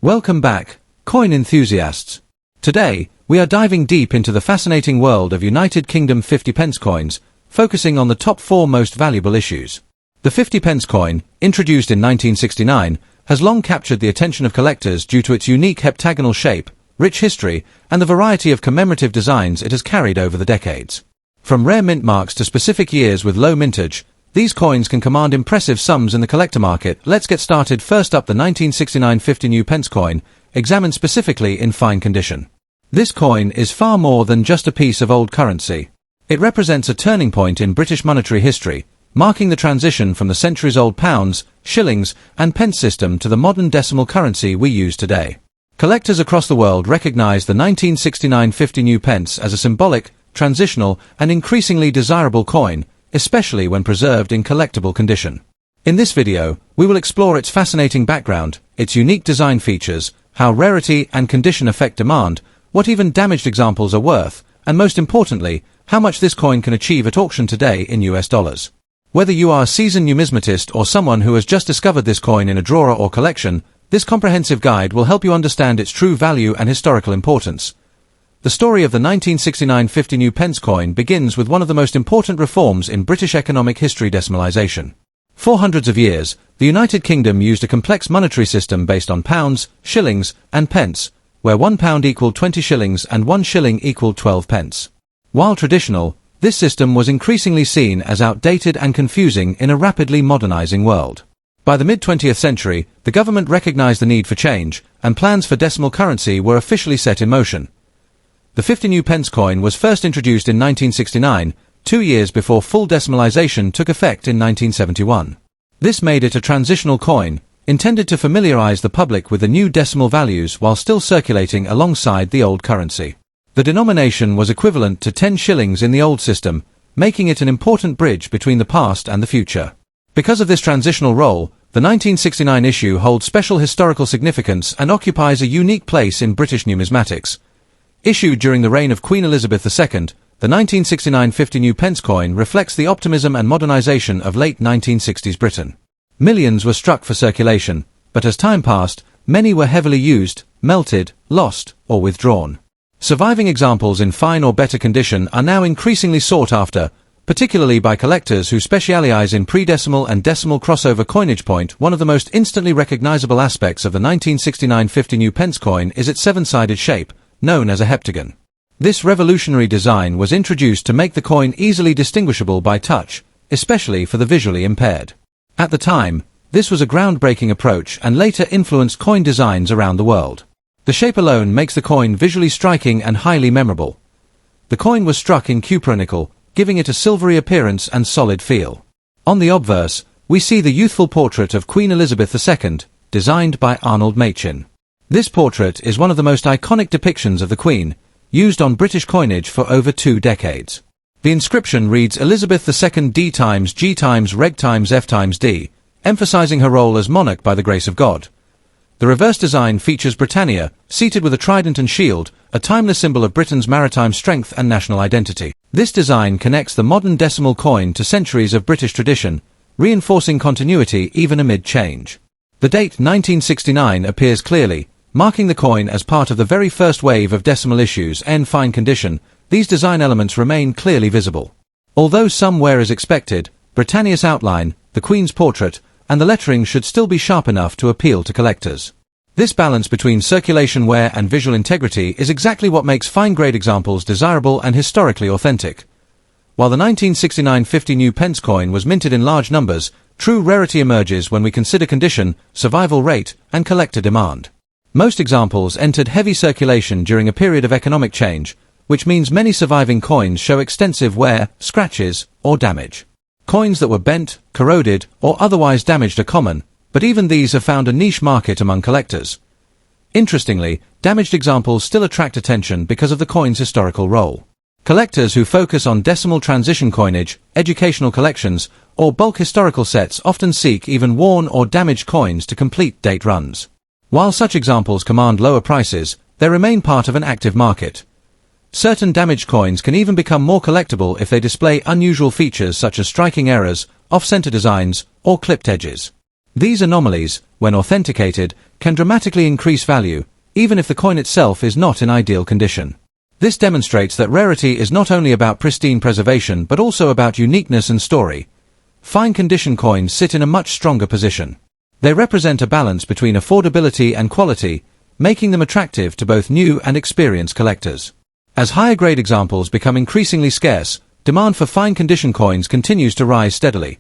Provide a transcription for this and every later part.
Welcome back, coin enthusiasts. Today, we are diving deep into the fascinating world of United Kingdom 50 pence coins, focusing on the top 4 most valuable issues. The 50 pence coin, introduced in 1969, has long captured the attention of collectors due to its unique heptagonal shape, rich history, and the variety of commemorative designs it has carried over the decades. From rare mint marks to specific years with low mintage, these coins can command impressive sums in the collector market. Let's get started. First up, the 1969 50 new pence coin, examined specifically in fine condition. This coin is far more than just a piece of old currency. It represents a turning point in British monetary history, marking the transition from the centuries-old pounds, shillings, and pence system to the modern decimal currency we use today. Collectors across the world recognize the 1969 50 new pence as a symbolic, transitional, and increasingly desirable coin, especially when preserved in collectible condition. In this video, we will explore its fascinating background, its unique design features, how rarity and condition affect demand, what even damaged examples are worth, and most importantly, how much this coin can achieve at auction today in US dollars. Whether you are a seasoned numismatist or someone who has just discovered this coin in a drawer or collection, this comprehensive guide will help you understand its true value and historical importance. The story of the 1969 50 new pence coin begins with one of the most important reforms in British economic history: decimalisation. For hundreds of years, the United Kingdom used a complex monetary system based on pounds, shillings, and pence, where £1 equaled 20 shillings and 1 shilling equaled 12 pence. While traditional, this system was increasingly seen as outdated and confusing in a rapidly modernising world. By the mid-20th century, the government recognised the need for change, and plans for decimal currency were officially set in motion. The 50 new pence coin was first introduced in 1969, 2 years before full decimalisation took effect in 1971. This made it a transitional coin, intended to familiarise the public with the new decimal values while still circulating alongside the old currency. The denomination was equivalent to 10 shillings in the old system, making it an important bridge between the past and the future. Because of this transitional role, the 1969 issue holds special historical significance and occupies a unique place in British numismatics. Issued during the reign of Queen Elizabeth II, the 1969 50 new pence coin reflects the optimism and modernisation of late 1960s Britain. Millions were struck for circulation, but as time passed, many were heavily used, melted, lost, or withdrawn. Surviving examples in fine or better condition are now increasingly sought after, particularly by collectors who specialise in pre-decimal and decimal crossover coinage. One of the most instantly recognisable aspects of the 1969 50 new pence coin is its 7-sided shape, known as a heptagon. This revolutionary design was introduced to make the coin easily distinguishable by touch, especially for the visually impaired. At the time, this was a groundbreaking approach and later influenced coin designs around the world. The shape alone makes the coin visually striking and highly memorable. The coin was struck in cupronickel, giving it a silvery appearance and solid feel. On the obverse, we see the youthful portrait of Queen Elizabeth II, designed by Arnold Machin. This portrait is one of the most iconic depictions of the Queen, used on British coinage for over 2 decades. The inscription reads Elizabeth II D times G times Reg times F times D, emphasizing her role as monarch by the grace of God. The reverse design features Britannia, seated with a trident and shield, a timeless symbol of Britain's maritime strength and national identity. This design connects the modern decimal coin to centuries of British tradition, reinforcing continuity even amid change. The date 1969 appears clearly, marking the coin as part of the very first wave of decimal issues. In fine condition, these design elements remain clearly visible. Although some wear as expected, Britannia's outline, the Queen's portrait, and the lettering should still be sharp enough to appeal to collectors. This balance between circulation wear and visual integrity is exactly what makes fine-grade examples desirable and historically authentic. While the 1969 50 new pence coin was minted in large numbers, true rarity emerges when we consider condition, survival rate, and collector demand. Most examples entered heavy circulation during a period of economic change, which means many surviving coins show extensive wear, scratches, or damage. Coins that were bent, corroded, or otherwise damaged are common, but even these have found a niche market among collectors. Interestingly, damaged examples still attract attention because of the coin's historical role. Collectors who focus on decimal transition coinage, educational collections, or bulk historical sets often seek even worn or damaged coins to complete date runs. While such examples command lower prices, they remain part of an active market. Certain damaged coins can even become more collectible if they display unusual features such as striking errors, off-center designs, or clipped edges. These anomalies, when authenticated, can dramatically increase value, even if the coin itself is not in ideal condition. This demonstrates that rarity is not only about pristine preservation but also about uniqueness and story. Fine condition coins sit in a much stronger position. They represent a balance between affordability and quality, making them attractive to both new and experienced collectors. As higher grade examples become increasingly scarce, demand for fine condition coins continues to rise steadily.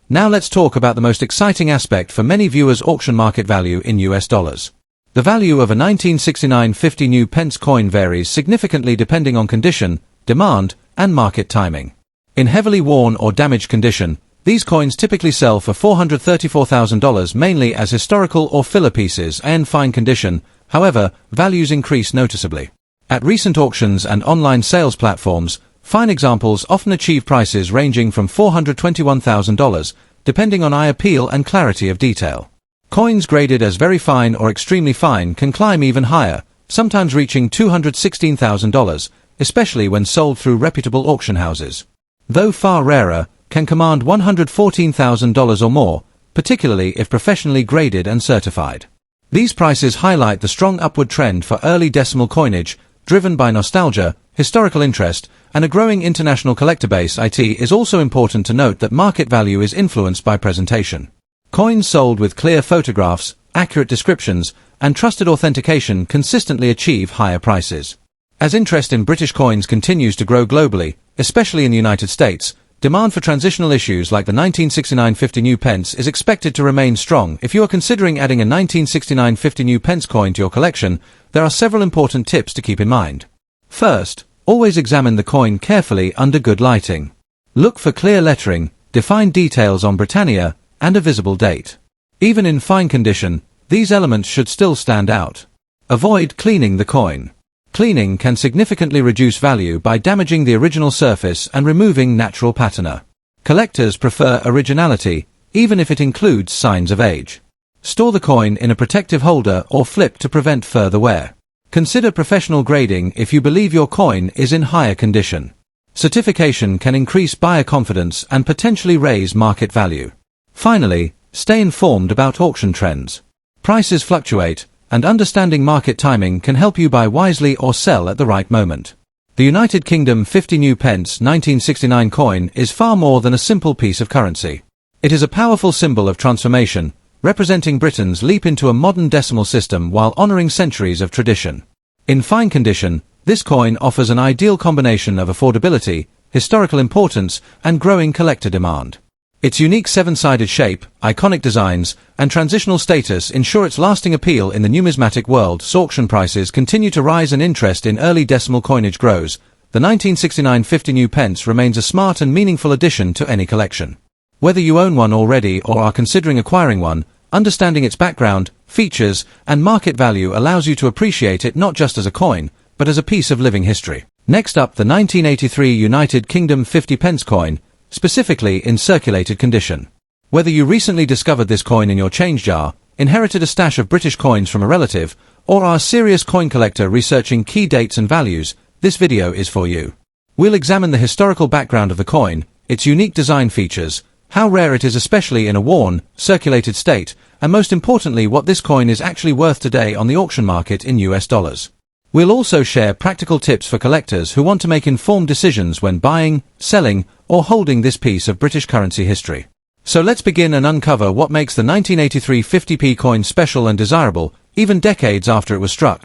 Now let's talk about the most exciting aspect for many viewers: auction market value in US dollars. The value of a 1969 50 new pence coin varies significantly depending on condition, demand, and market timing. In heavily worn or damaged condition, these coins typically sell for $434,000 mainly as historical or filler pieces, and in fine condition, however, values increase noticeably. At recent auctions and online sales platforms, fine examples often achieve prices ranging from $421,000, depending on eye appeal and clarity of detail. Coins graded as very fine or extremely fine can climb even higher, sometimes reaching $216,000, especially when sold through reputable auction houses. Though far rarer, can command $114,000 or more, particularly if professionally graded and certified. These prices highlight the strong upward trend for early decimal coinage, driven by nostalgia, historical interest, and a growing international collector base. It is also important to note that market value is influenced by presentation. Coins sold with clear photographs, accurate descriptions, and trusted authentication consistently achieve higher prices. As interest in British coins continues to grow globally, especially in the United States, demand for transitional issues like the 1969 50 new pence is expected to remain strong. If you are considering adding a 1969 50 new pence coin to your collection, there are several important tips to keep in mind. First, always examine the coin carefully under good lighting. Look for clear lettering, defined details on Britannia, and a visible date. Even in fine condition, these elements should still stand out. Avoid cleaning the coin. Cleaning can significantly reduce value by damaging the original surface and removing natural patina. Collectors prefer originality, even if it includes signs of age. Store the coin in a protective holder or flip to prevent further wear. Consider professional grading if you believe your coin is in higher condition. Certification can increase buyer confidence and potentially raise market value. Finally, stay informed about auction trends. Prices fluctuate, and understanding market timing can help you buy wisely or sell at the right moment. The United Kingdom 50 new pence 1969 coin is far more than a simple piece of currency. It is a powerful symbol of transformation, representing Britain's leap into a modern decimal system while honoring centuries of tradition. In fine condition, this coin offers an ideal combination of affordability, historical importance, and growing collector demand. Its unique seven-sided shape, iconic designs, and transitional status ensure its lasting appeal in the numismatic world. As auction prices continue to rise and interest in early decimal coinage grows, the 1969 50 new pence remains a smart and meaningful addition to any collection. Whether you own one already or are considering acquiring one, understanding its background, features, and market value allows you to appreciate it not just as a coin, but as a piece of living history. Next up, the 1983 United Kingdom 50 pence coin, specifically in circulated condition. Whether you recently discovered this coin in your change jar, inherited a stash of British coins from a relative, or are a serious coin collector researching key dates and values, this video is for you. We'll examine the historical background of the coin, its unique design features, how rare it is especially in a worn, circulated state, and most importantly what this coin is actually worth today on the auction market in US dollars. We'll also share practical tips for collectors who want to make informed decisions when buying, selling, or holding this piece of British currency history. So let's begin and uncover what makes the 1983 50p coin special and desirable, even decades after it was struck.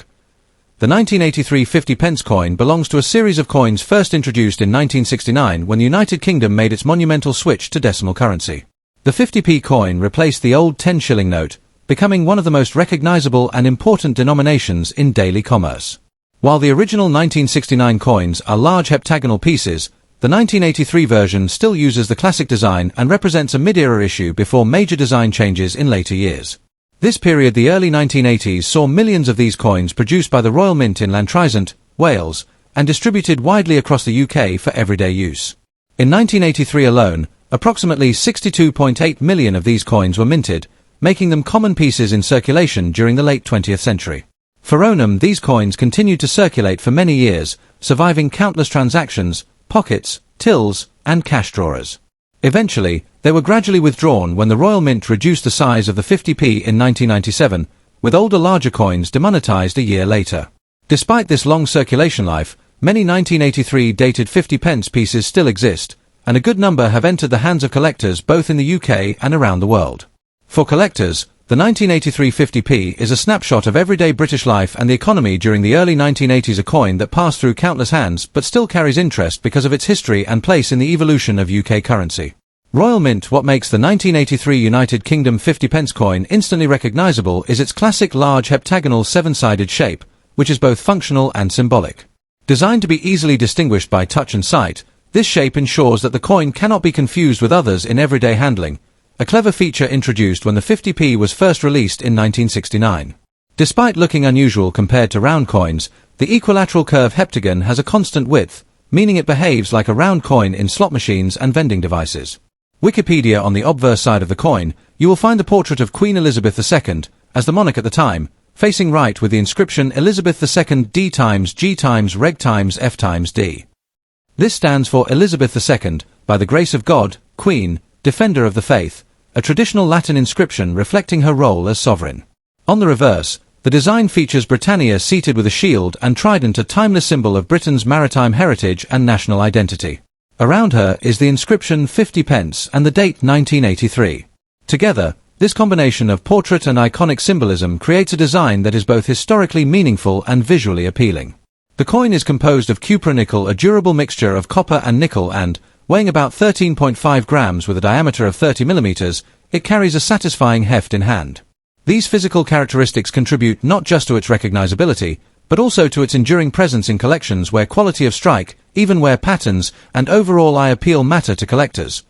The 1983 50 pence coin belongs to a series of coins first introduced in 1969 when the United Kingdom made its monumental switch to decimal currency. The 50p coin replaced the old 10 shilling note, becoming one of the most recognizable and important denominations in daily commerce. While the original 1969 coins are large heptagonal pieces, the 1983 version still uses the classic design and represents a mid-era issue before major design changes in later years. This period, the early 1980s, saw millions of these coins produced by the Royal Mint in Llantrysant, Wales, and distributed widely across the UK for everyday use. In 1983 alone, approximately 62.8 million of these coins were minted, making them common pieces in circulation during the late 20th century. For Onum, these coins continued to circulate for many years, surviving countless transactions, pockets, tills, and cash drawers. Eventually, they were gradually withdrawn when the Royal Mint reduced the size of the 50p in 1997, with older larger coins demonetized a year later. Despite this long circulation life, many 1983 dated 50 pence pieces still exist, and a good number have entered the hands of collectors both in the UK and around the world. For collectors, the 1983 50p is a snapshot of everyday British life and the economy during the early 1980s, a coin that passed through countless hands but still carries interest because of its history and place in the evolution of UK currency. Royal Mint. What makes the 1983 United Kingdom 50 pence coin instantly recognisable is its classic large heptagonal seven-sided shape, which is both functional and symbolic. Designed to be easily distinguished by touch and sight, this shape ensures that the coin cannot be confused with others in everyday handling, a clever feature introduced when the 50p was first released in 1969. Despite looking unusual compared to round coins, the equilateral curve heptagon has a constant width, meaning it behaves like a round coin in slot machines and vending devices. Wikipedia. On the obverse side of the coin, you will find the portrait of Queen Elizabeth II, as the monarch at the time, facing right with the inscription Elizabeth II D times G times Reg times F times D. This stands for Elizabeth II, by the grace of God, Queen, Defender of the Faith, a traditional Latin inscription reflecting her role as sovereign. On the reverse, the design features Britannia seated with a shield and trident, a timeless symbol of Britain's maritime heritage and national identity. Around her is the inscription 50 pence and the date 1983. Together, this combination of portrait and iconic symbolism creates a design that is both historically meaningful and visually appealing. The coin is composed of cupronickel, a durable mixture of copper and nickel, and, weighing about 13.5 grams with a diameter of 30 millimeters, it carries a satisfying heft in hand. These physical characteristics contribute not just to its recognizability, but also to its enduring presence in collections where quality of strike, evenware patterns, and overall eye appeal matter to collectors.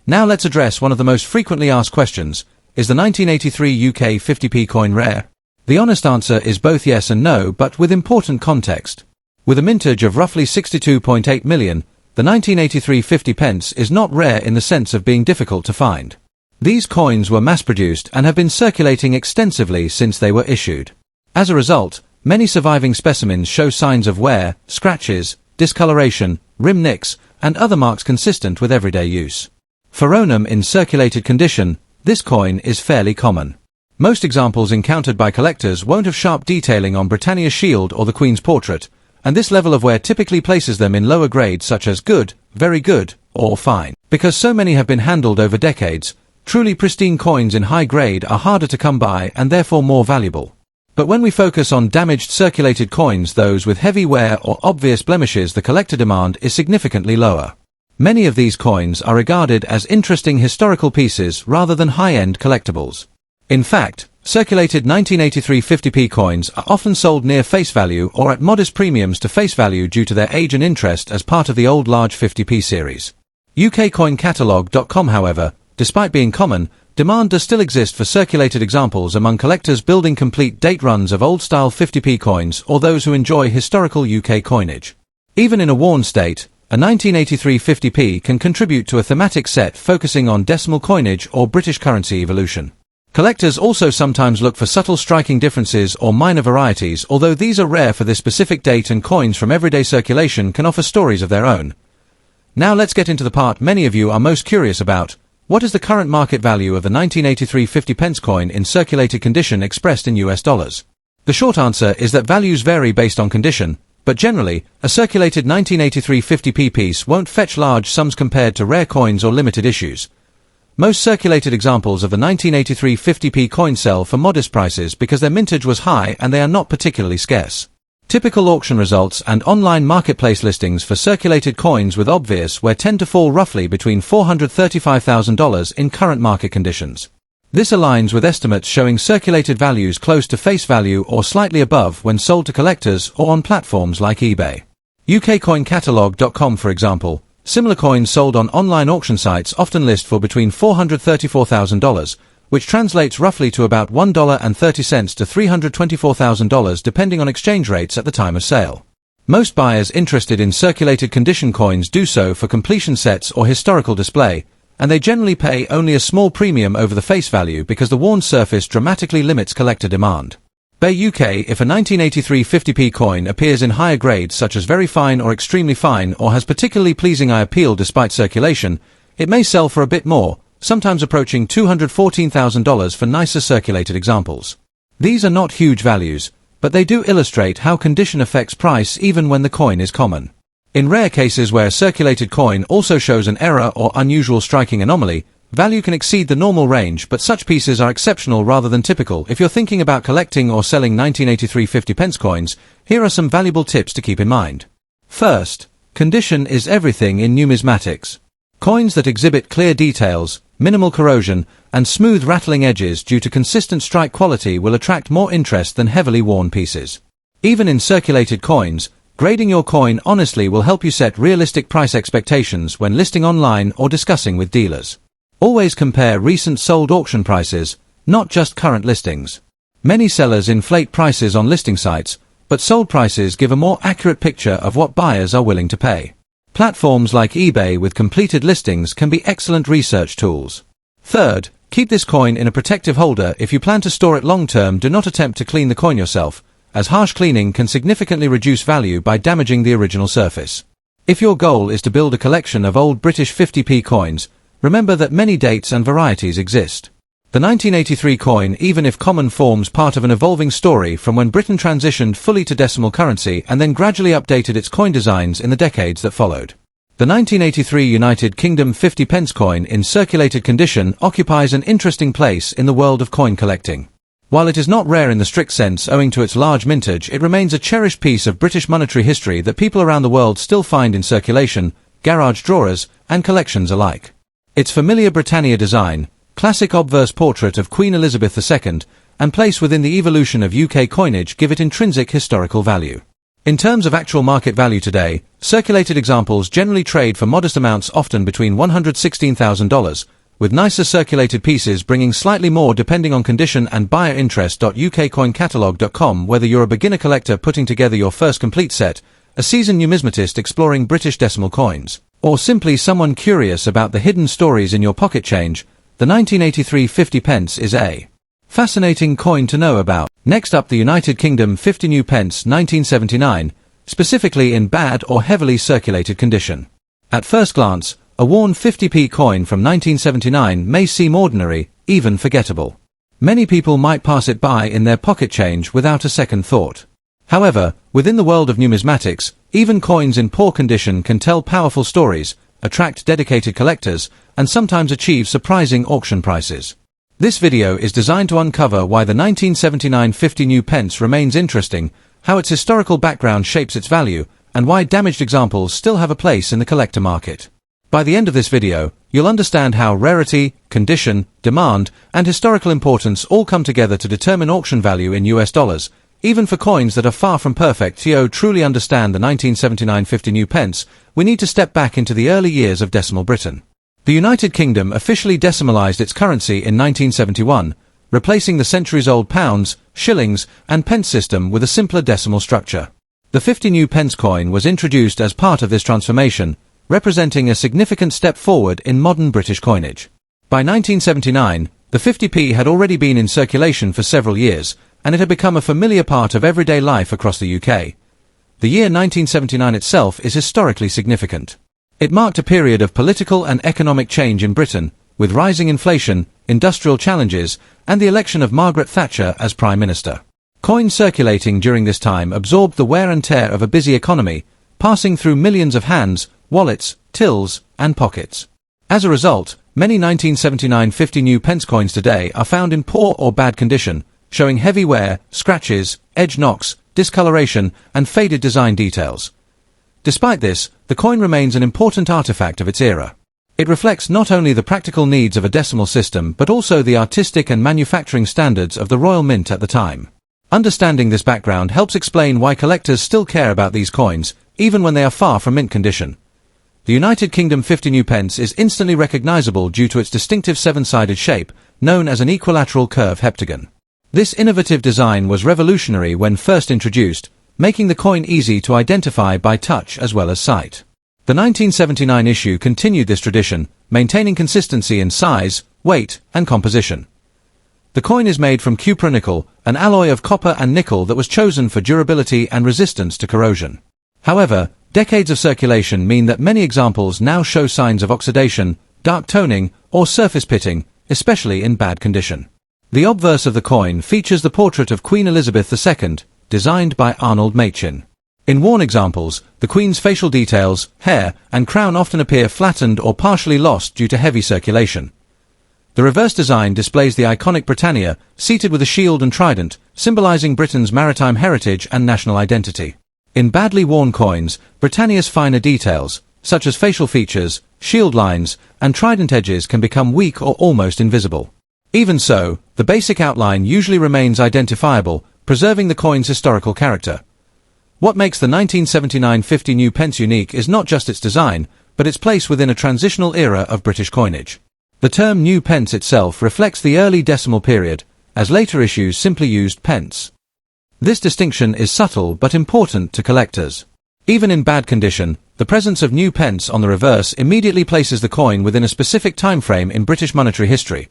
Now let's address one of the most frequently asked questions: is the 1983 UK 50p coin rare? The honest answer is both yes and no, but with important context. With a mintage of roughly 62.8 million, the 1983 50 pence is not rare in the sense of being difficult to find. These coins were mass-produced and have been circulating extensively since they were issued. As a result, many surviving specimens show signs of wear, scratches, discoloration, rim nicks, and other marks consistent with everyday use. For onum in circulated condition, this coin is fairly common. Most examples encountered by collectors won't have sharp detailing on Britannia's shield or the Queen's portrait, and this level of wear typically places them in lower grades such as good, very good, or fine. Because so many have been handled over decades, truly pristine coins in high grade are harder to come by and therefore more valuable. But when we focus on damaged circulated coins, those with heavy wear or obvious blemishes, the collector demand is significantly lower. Many of these coins are regarded as interesting historical pieces rather than high-end collectibles. In fact, circulated 1983 50p coins are often sold near face value or at modest premiums to face value due to their age and interest as part of the old large 50p series. UKCoinCatalog.com, however, despite being common, demand does still exist for circulated examples among collectors building complete date runs of old-style 50p coins or those who enjoy historical UK coinage. Even in a worn state, a 1983 50p can contribute to a thematic set focusing on decimal coinage or British currency evolution. Collectors also sometimes look for subtle striking differences or minor varieties, although these are rare for this specific date, and coins from everyday circulation can offer stories of their own. Now let's get into the part many of you are most curious about. What is the current market value of the 1983 50 pence coin in circulated condition expressed in US dollars? The short answer is that values vary based on condition, but generally, a circulated 1983 50p piece won't fetch large sums compared to rare coins or limited issues. Most circulated examples of the 1983 50p coin sell for modest prices because their mintage was high and they are not particularly scarce. Typical auction results and online marketplace listings for circulated coins with obvious wear tend to fall roughly between $435,000 in current market conditions. This aligns with estimates showing circulated values close to face value or slightly above when sold to collectors or on platforms like eBay. UKCoinCatalog.com, for example, similar coins sold on online auction sites often list for between $434,000, which translates roughly to about $1.30 to $324,000 depending on exchange rates at the time of sale. Most buyers interested in circulated condition coins do so for completion sets or historical display, and they generally pay only a small premium over the face value because the worn surface dramatically limits collector demand. Bay UK. If a 1983 50p coin appears in higher grades such as very fine or extremely fine or has particularly pleasing eye appeal despite circulation, It may sell for a bit more, sometimes approaching $214,000 for nicer circulated examples. These are not huge values, but they do illustrate how condition affects price even when the coin is common. In rare cases where a circulated coin also shows an error or unusual striking anomaly, value can exceed the normal range, but such pieces are exceptional rather than typical. If you're thinking about collecting or selling 1983 50 pence coins, here are some valuable tips to keep in mind. First, condition is everything in numismatics. Coins that exhibit clear details, minimal corrosion, and smooth rattling edges due to consistent strike quality will attract more interest than heavily worn pieces. Even in circulated coins, grading your coin honestly will help you set realistic price expectations when listing online or discussing with dealers. Always compare recent sold auction prices, not just current listings. Many sellers inflate prices on listing sites, but sold prices give a more accurate picture of what buyers are willing to pay. Platforms like eBay with completed listings can be excellent research tools. Third, keep this coin in a protective holder. If you plan to store it long-term, do not attempt to clean the coin yourself, as harsh cleaning can significantly reduce value by damaging the original surface. If your goal is to build a collection of old British 50p coins, remember that many dates and varieties exist. The 1983 coin, even if common, forms part of an evolving story from when Britain transitioned fully to decimal currency and then gradually updated its coin designs in the decades that followed. The 1983 United Kingdom 50 pence coin in circulated condition occupies an interesting place in the world of coin collecting. While it is not rare in the strict sense owing to its large mintage, it remains a cherished piece of British monetary history that people around the world still find in circulation, garage drawers, and collections alike. Its familiar Britannia design, classic obverse portrait of Queen Elizabeth II, and place within the evolution of UK coinage give it intrinsic historical value. In terms of actual market value today, circulated examples generally trade for modest amounts, often between $116,000, with nicer circulated pieces bringing slightly more depending on condition and buyer interest. ukcoincatalog.com. Whether you're a beginner collector putting together your first complete set, a seasoned numismatist exploring British decimal coins, or simply someone curious about the hidden stories in your pocket change, the 1983 50 pence is a fascinating coin to know about. Next up, the United Kingdom 50 new pence 1979, specifically in bad or heavily circulated condition. At first glance, a worn 50p coin from 1979 may seem ordinary, even forgettable. Many people might pass it by in their pocket change without a second thought. However, within the world of numismatics, even coins in poor condition can tell powerful stories, attract dedicated collectors, and sometimes achieve surprising auction prices. This video is designed to uncover why the 1979 50 new pence remains interesting, how its historical background shapes its value, and why damaged examples still have a place in the collector market. By the end of this video, you'll understand how rarity, condition, demand, and historical importance all come together to determine auction value in US dollars, even for coins that are far from perfect. To truly understand the 1979 50 new pence, we need to step back into the early years of decimal Britain. The United Kingdom officially decimalised its currency in 1971, replacing the centuries-old pounds, shillings, and pence system with a simpler decimal structure. The 50 new pence coin was introduced as part of this transformation, representing a significant step forward in modern British coinage. By 1979, the 50p had already been in circulation for several years, and it had become a familiar part of everyday life across the UK. The year 1979 itself is historically significant. It marked a period of political and economic change in Britain, with rising inflation, industrial challenges, and the election of Margaret Thatcher as Prime Minister. Coins circulating during this time absorbed the wear and tear of a busy economy, passing through millions of hands, wallets, tills, and pockets. As a result, many 1979 50 new pence coins today are found in poor or bad condition, showing heavy wear, scratches, edge knocks, discoloration, and faded design details. Despite this, the coin remains an important artifact of its era. It reflects not only the practical needs of a decimal system but also the artistic and manufacturing standards of the Royal Mint at the time. Understanding this background helps explain why collectors still care about these coins, even when they are far from mint condition. The United Kingdom 50 new pence is instantly recognizable due to its distinctive seven-sided shape, known as an equilateral curve heptagon. This innovative design was revolutionary when first introduced, making the coin easy to identify by touch as well as sight. The 1979 issue continued this tradition, maintaining consistency in size, weight, and composition. The coin is made from cupronickel, an alloy of copper and nickel that was chosen for durability and resistance to corrosion. However, decades of circulation mean that many examples now show signs of oxidation, dark toning, or surface pitting, especially in bad condition. The obverse of the coin features the portrait of Queen Elizabeth II, designed by Arnold Machin. In worn examples, the Queen's facial details, hair, and crown often appear flattened or partially lost due to heavy circulation. The reverse design displays the iconic Britannia, seated with a shield and trident, symbolizing Britain's maritime heritage and national identity. In badly worn coins, Britannia's finer details, such as facial features, shield lines, and trident edges can become weak or almost invisible. Even so, the basic outline usually remains identifiable, preserving the coin's historical character. What makes the 1979 50 new pence unique is not just its design, but its place within a transitional era of British coinage. The term new pence itself reflects the early decimal period, as later issues simply used pence. This distinction is subtle but important to collectors. Even in bad condition, the presence of new pence on the reverse immediately places the coin within a specific time frame in British monetary history.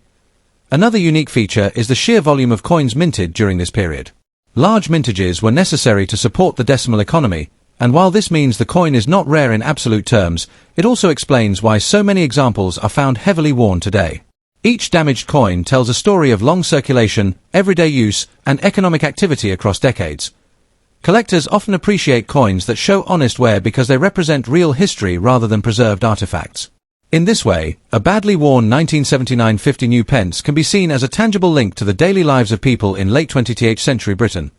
Another unique feature is the sheer volume of coins minted during this period. Large mintages were necessary to support the decimal economy, and while this means the coin is not rare in absolute terms, it also explains why so many examples are found heavily worn today. Each damaged coin tells a story of long circulation, everyday use, and economic activity across decades. Collectors often appreciate coins that show honest wear because they represent real history rather than preserved artifacts. In this way, a badly worn 1979 50 new pence can be seen as a tangible link to the daily lives of people in late 20th century Britain.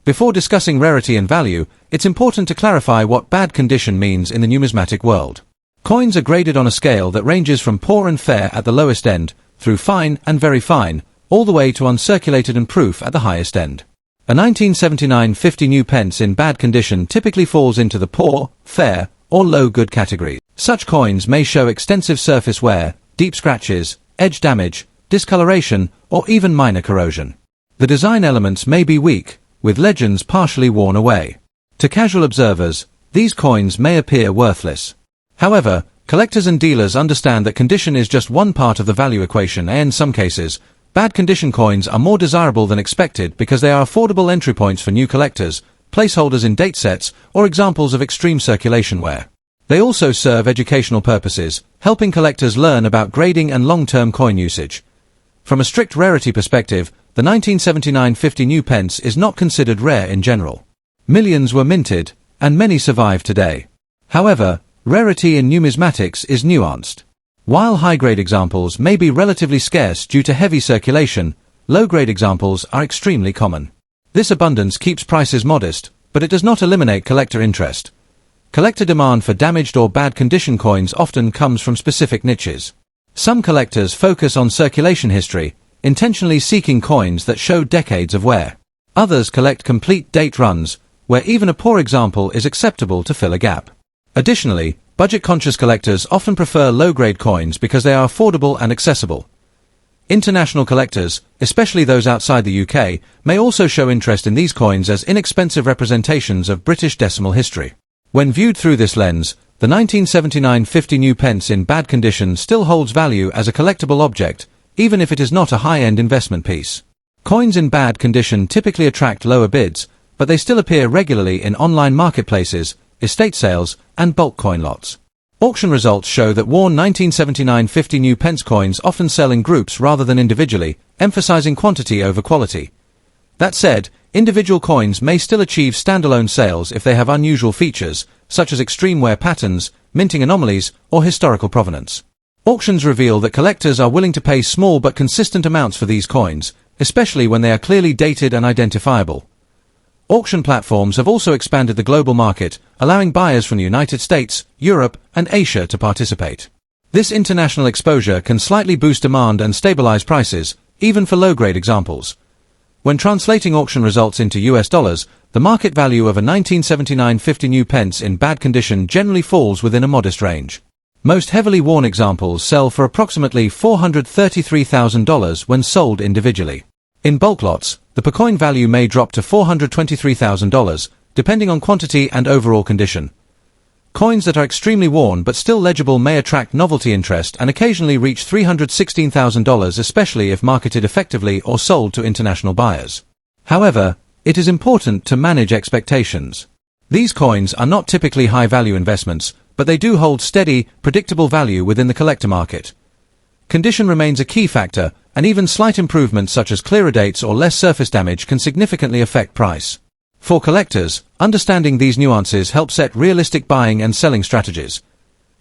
Before discussing rarity and value, it's important to clarify what bad condition means in the numismatic world. Coins are graded on a scale that ranges from poor and fair at the lowest end, through fine and very fine, all the way to uncirculated and proof at the highest end. A 1979 50 new pence in bad condition typically falls into the poor, fair, or low good category. Such coins may show extensive surface wear, deep scratches, edge damage, discoloration, or even minor corrosion. The design elements may be weak, with legends partially worn away. To casual observers, these coins may appear worthless. However, collectors and dealers understand that condition is just one part of the value equation, and in some cases, bad condition coins are more desirable than expected because they are affordable entry points for new collectors, placeholders in date sets, or examples of extreme circulation wear. They also serve educational purposes, helping collectors learn about grading and long-term coin usage. From a strict rarity perspective, the 1979 50 new pence is not considered rare in general. Millions were minted, and many survive today. However, rarity in numismatics is nuanced. While high-grade examples may be relatively scarce due to heavy circulation, low-grade examples are extremely common. This abundance keeps prices modest, but it does not eliminate collector interest. Collector demand for damaged or bad condition coins often comes from specific niches. Some collectors focus on circulation history, intentionally seeking coins that show decades of wear. Others collect complete date runs, where even a poor example is acceptable to fill a gap. Additionally, budget-conscious collectors often prefer low-grade coins because they are affordable and accessible. International collectors, especially those outside the UK, may also show interest in these coins as inexpensive representations of British decimal history. When viewed through this lens, the 1979 50 new pence in bad condition still holds value as a collectible object, even if it is not a high-end investment piece. Coins in bad condition typically attract lower bids, but they still appear regularly in online marketplaces, estate sales, and bulk coin lots. Auction results show that worn 1979 50 new pence coins often sell in groups rather than individually, emphasizing quantity over quality. That said, individual coins may still achieve standalone sales if they have unusual features, such as extreme wear patterns, minting anomalies, or historical provenance. Auctions reveal that collectors are willing to pay small but consistent amounts for these coins, especially when they are clearly dated and identifiable. Auction platforms have also expanded the global market, allowing buyers from the United States, Europe, and Asia to participate. This international exposure can slightly boost demand and stabilize prices, even for low-grade examples. When translating auction results into US dollars, the market value of a 1979 50 new pence in bad condition generally falls within a modest range. Most heavily worn examples sell for approximately $433,000 when sold individually. In bulk lots, the per coin value may drop to $423,000, depending on quantity and overall condition. Coins that are extremely worn but still legible may attract novelty interest and occasionally reach $316,000, especially if marketed effectively or sold to international buyers. However, it is important to manage expectations. These coins are not typically high-value investments, but they do hold steady, predictable value within the collector market. Condition remains a key factor, and even slight improvements such as clearer dates or less surface damage can significantly affect price. For collectors, understanding these nuances helps set realistic buying and selling strategies.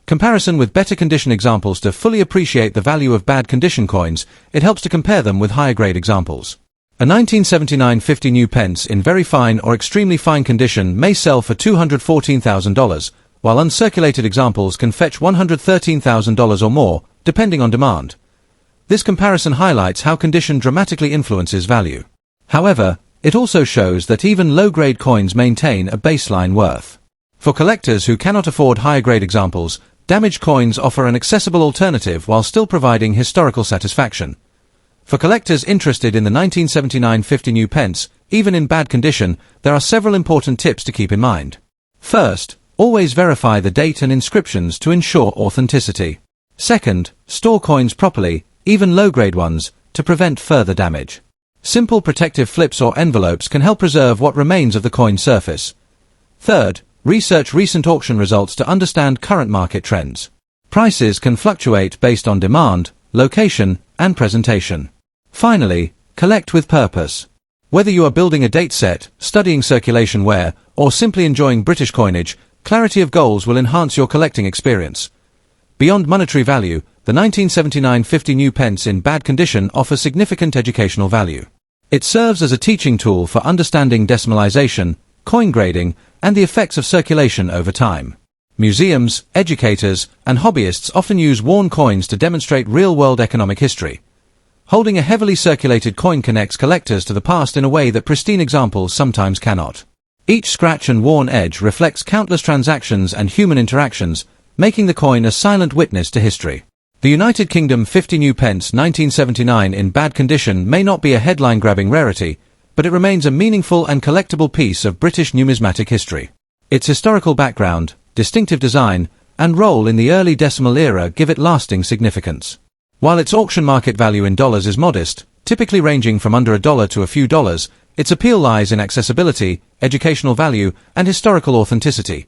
Comparison with better condition examples. To fully appreciate the value of bad condition coins, it helps to compare them with higher grade examples. A 1979 50 new pence in very fine or extremely fine condition may sell for $214,000, while uncirculated examples can fetch $113,000 or more, depending on demand. This comparison highlights how condition dramatically influences value. However, it also shows that even low-grade coins maintain a baseline worth. For collectors who cannot afford higher-grade examples, damaged coins offer an accessible alternative while still providing historical satisfaction. For collectors interested in the 1979 50 new pence, even in bad condition, there are several important tips to keep in mind. First, always verify the date and inscriptions to ensure authenticity. Second, store coins properly, even low-grade ones, to prevent further damage. Simple protective flips or envelopes can help preserve what remains of the coin surface. Third, research recent auction results to understand current market trends. Prices can fluctuate based on demand, location, and presentation. Finally, collect with purpose. Whether you are building a date set, studying circulation wear, or simply enjoying British coinage, clarity of goals will enhance your collecting experience. Beyond monetary value, the 1979 50 new pence in bad condition offers significant educational value. It serves as a teaching tool for understanding decimalization, coin grading, and the effects of circulation over time. Museums, educators, and hobbyists often use worn coins to demonstrate real-world economic history. Holding a heavily circulated coin connects collectors to the past in a way that pristine examples sometimes cannot. Each scratch and worn edge reflects countless transactions and human interactions, making the coin a silent witness to history. The United Kingdom 50 new pence 1979 in bad condition may not be a headline-grabbing rarity, but it remains a meaningful and collectible piece of British numismatic history. Its historical background, distinctive design, and role in the early decimal era give it lasting significance. While its auction market value in dollars is modest, typically ranging from under $1 to a few dollars, its appeal lies in accessibility, educational value, and historical authenticity.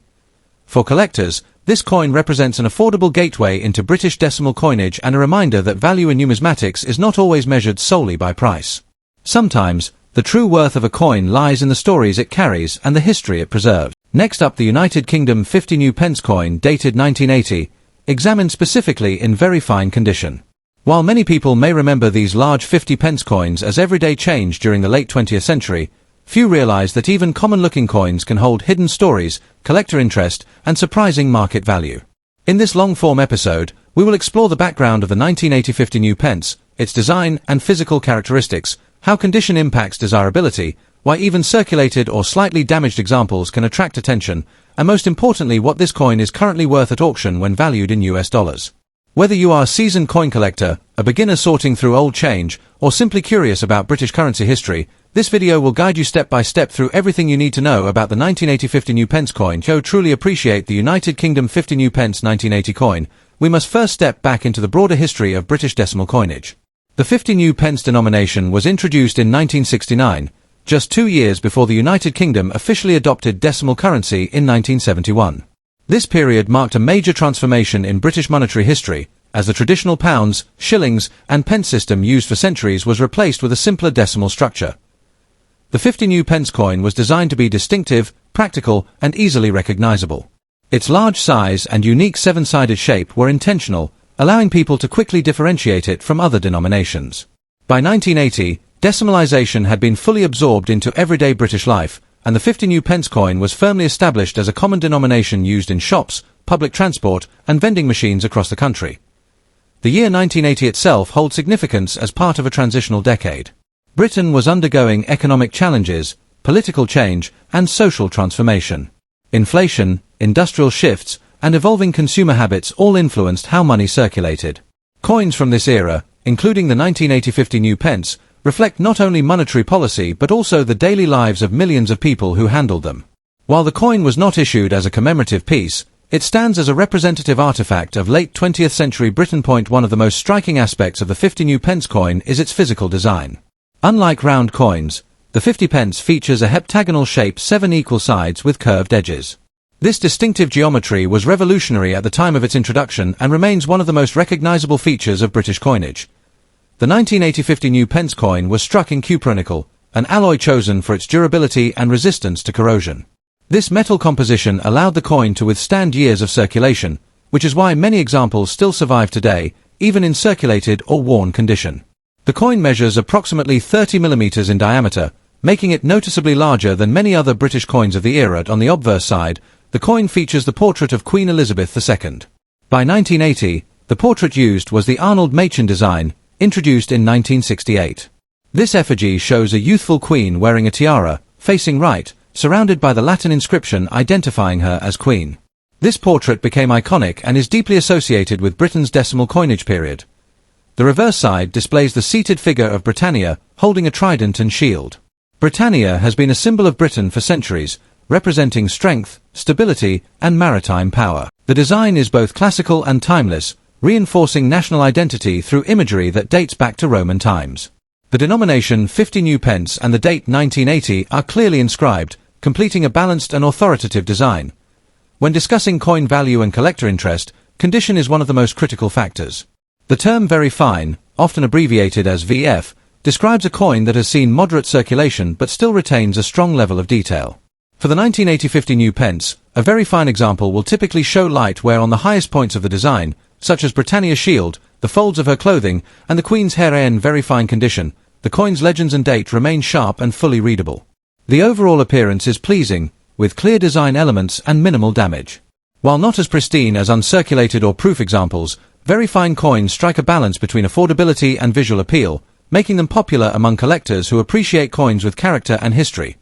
For collectors, this coin represents an affordable gateway into British decimal coinage and a reminder that value in numismatics is not always measured solely by price. Sometimes, the true worth of a coin lies in the stories it carries and the history it preserves. Next up, the United Kingdom 50 new pence coin dated 1980, examined specifically in very fine condition. While many people may remember these large 50 pence coins as everyday change during the late 20th century, few realize that even common-looking coins can hold hidden stories, collector interest, and surprising market value. In this long-form episode, we will explore the background of the 1980 50 new pence, its design and physical characteristics, how condition impacts desirability, why even circulated or slightly damaged examples can attract attention, and most importantly what this coin is currently worth at auction when valued in US dollars. Whether you are a seasoned coin collector, a beginner sorting through old change, or simply curious about British currency history, this video will guide you step by step through everything you need to know about the 1980 50 new pence coin. To truly appreciate the United Kingdom 50 new pence 1980 coin, we must first step back into the broader history of British decimal coinage. The 50 new pence denomination was introduced in 1969, just 2 years before the United Kingdom officially adopted decimal currency in 1971. This period marked a major transformation in British monetary history, as the traditional pounds, shillings, and pence system used for centuries was replaced with a simpler decimal structure. The 50 new pence coin was designed to be distinctive, practical, and easily recognizable. Its large size and unique seven-sided shape were intentional, allowing people to quickly differentiate it from other denominations. By 1980, decimalization had been fully absorbed into everyday British life, and the 50 new pence coin was firmly established as a common denomination used in shops, public transport, and vending machines across the country. The year 1980 itself holds significance as part of a transitional decade. Britain was undergoing economic challenges, political change, and social transformation. Inflation, industrial shifts, and evolving consumer habits all influenced how money circulated. Coins from this era, including the 1980 50 new pence, reflect not only monetary policy but also the daily lives of millions of people who handled them. While the coin was not issued as a commemorative piece, it stands as a representative artifact of late 20th century Britain. One of the most striking aspects of the 50 new pence coin is its physical design. Unlike round coins, the 50 pence features a heptagonal shape, 7 equal sides with curved edges. This distinctive geometry was revolutionary at the time of its introduction and remains one of the most recognizable features of British coinage. The 1980 50 new pence coin was struck in cupronickel, an alloy chosen for its durability and resistance to corrosion. This metal composition allowed the coin to withstand years of circulation, which is why many examples still survive today, even in circulated or worn condition. The coin measures approximately 30 millimeters in diameter, making it noticeably larger than many other British coins of the era. On the obverse side, the coin features the portrait of Queen Elizabeth II. By 1980, the portrait used was the Arnold Machin design, introduced in 1968. This effigy shows a youthful queen wearing a tiara, facing right, surrounded by the Latin inscription identifying her as queen. This portrait became iconic and is deeply associated with Britain's decimal coinage period. The reverse side displays the seated figure of Britannia, holding a trident and shield. Britannia has been a symbol of Britain for centuries, representing strength, stability, and maritime power. The design is both classical and timeless, reinforcing national identity through imagery that dates back to Roman times. The denomination 50 new pence and the date 1980 are clearly inscribed, completing a balanced and authoritative design. When discussing coin value and collector interest, condition is one of the most critical factors. The term very fine, often abbreviated as VF, describes a coin that has seen moderate circulation but still retains a strong level of detail. For the 1980 50 new pence, a very fine example will typically show light wear on the highest points of the design, such as Britannia's shield, the folds of her clothing, and the Queen's hair. In very fine condition, the coin's legends and date remain sharp and fully readable. The overall appearance is pleasing, with clear design elements and minimal damage. While not as pristine as uncirculated or proof examples, very fine coins strike a balance between affordability and visual appeal, making them popular among collectors who appreciate coins with character and history.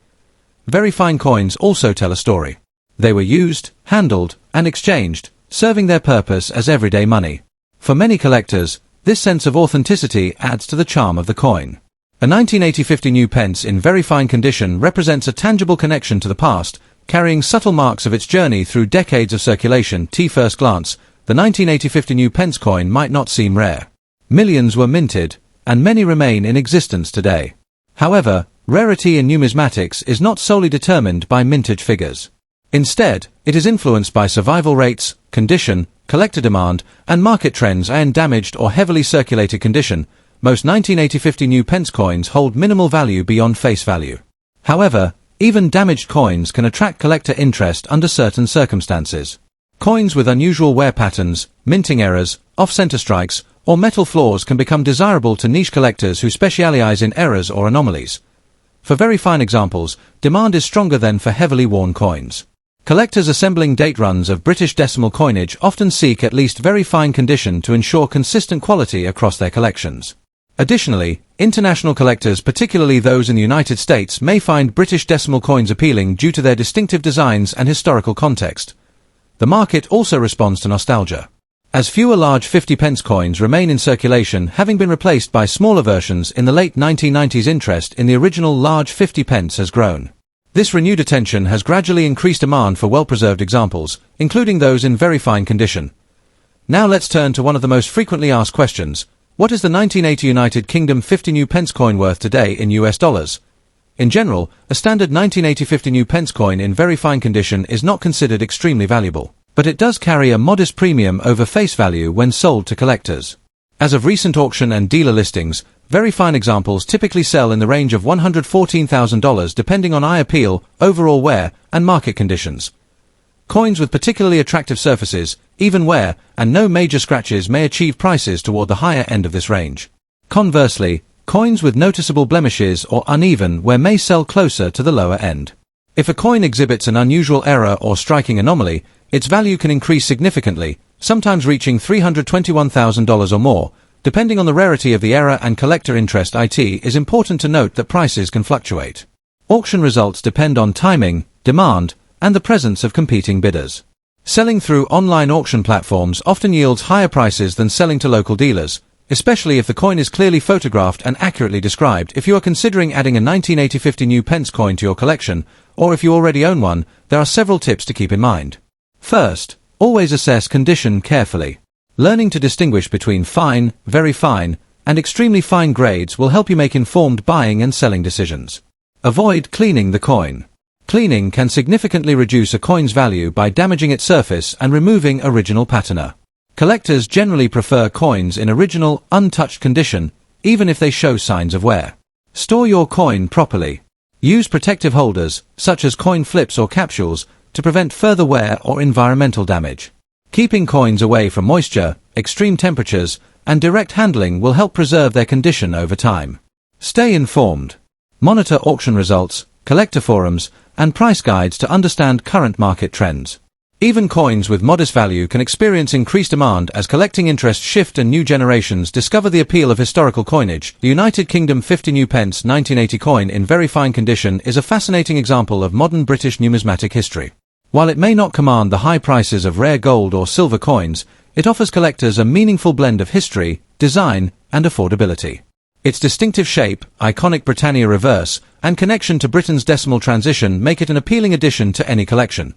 Very fine coins also tell a story. They were used, handled, and exchanged, serving their purpose as everyday money. For many collectors, this sense of authenticity adds to the charm of the coin. A 1980 50 new pence in very fine condition represents a tangible connection to the past, carrying subtle marks of its journey through decades of circulation. At first glance, the 1980 50 new pence coin might not seem rare. Millions were minted, and many remain in existence today. However, rarity in numismatics is not solely determined by mintage figures. Instead, it is influenced by survival rates, condition, collector demand, and market trends. In damaged or heavily circulated condition, most 1980 50 new pence coins hold minimal value beyond face value. However, even damaged coins can attract collector interest under certain circumstances. Coins with unusual wear patterns, minting errors, off-center strikes, or metal flaws can become desirable to niche collectors who specialize in errors or anomalies. For very fine examples, demand is stronger than for heavily worn coins. Collectors assembling date runs of British decimal coinage often seek at least very fine condition to ensure consistent quality across their collections. Additionally, international collectors, particularly those in the United States, may find British decimal coins appealing due to their distinctive designs and historical context. The market also responds to nostalgia, as fewer large 50 pence coins remain in circulation, having been replaced by smaller versions in the late 1990s. Interest in the original large 50 pence has grown. This renewed attention has gradually increased demand for well-preserved examples, including those in very fine condition. Now let's turn to one of the most frequently asked questions. What is the 1980 United Kingdom 50 new pence coin worth today in US dollars? In general, a standard 1980 50 new pence coin in very fine condition is not considered extremely valuable, but it does carry a modest premium over face value when sold to collectors. As of recent auction and dealer listings, very fine examples typically sell in the range of $114,000 depending on eye appeal, overall wear, and market conditions. Coins with particularly attractive surfaces, even wear, and no major scratches may achieve prices toward the higher end of this range. Conversely, coins with noticeable blemishes or uneven wear may sell closer to the lower end. If a coin exhibits an unusual error or striking anomaly, its value can increase significantly, sometimes reaching $321,000 or more, depending on the rarity of the error and collector interest. It is important to note that prices can fluctuate. Auction results depend on timing, demand, and the presence of competing bidders. Selling through online auction platforms often yields higher prices than selling to local dealers, especially if the coin is clearly photographed and accurately described. If you are considering adding a 1980 50 new pence coin to your collection, or if you already own one, there are several tips to keep in mind. First, always assess condition carefully. Learning to distinguish between fine, very fine, and extremely fine grades will help you make informed buying and selling decisions. Avoid cleaning the coin. Cleaning can significantly reduce a coin's value by damaging its surface and removing original patina. Collectors generally prefer coins in original, untouched condition, even if they show signs of wear. Store your coin properly. Use protective holders, such as coin flips or capsules, to prevent further wear or environmental damage. Keeping coins away from moisture, extreme temperatures, and direct handling will help preserve their condition over time. Stay informed. Monitor auction results, collector forums, and price guides to understand current market trends. Even coins with modest value can experience increased demand as collecting interests shift and new generations discover the appeal of historical coinage. The United Kingdom 50 new pence 1980 coin in very fine condition is a fascinating example of modern British numismatic history. While it may not command the high prices of rare gold or silver coins, it offers collectors a meaningful blend of history, design, and affordability. Its distinctive shape, iconic Britannia reverse, and connection to Britain's decimal transition make it an appealing addition to any collection.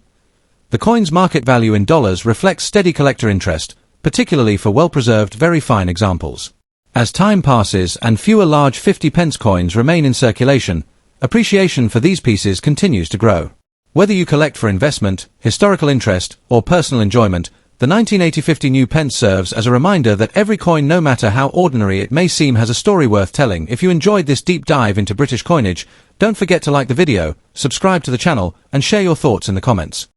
The coin's market value in dollars reflects steady collector interest, particularly for well-preserved very fine examples. As time passes and fewer large 50 pence coins remain in circulation, appreciation for these pieces continues to grow. Whether you collect for investment, historical interest, or personal enjoyment, the 1980 50 new pence serves as a reminder that every coin, no matter how ordinary it may seem, has a story worth telling. If you enjoyed this deep dive into British coinage, don't forget to like the video, subscribe to the channel, and share your thoughts in the comments.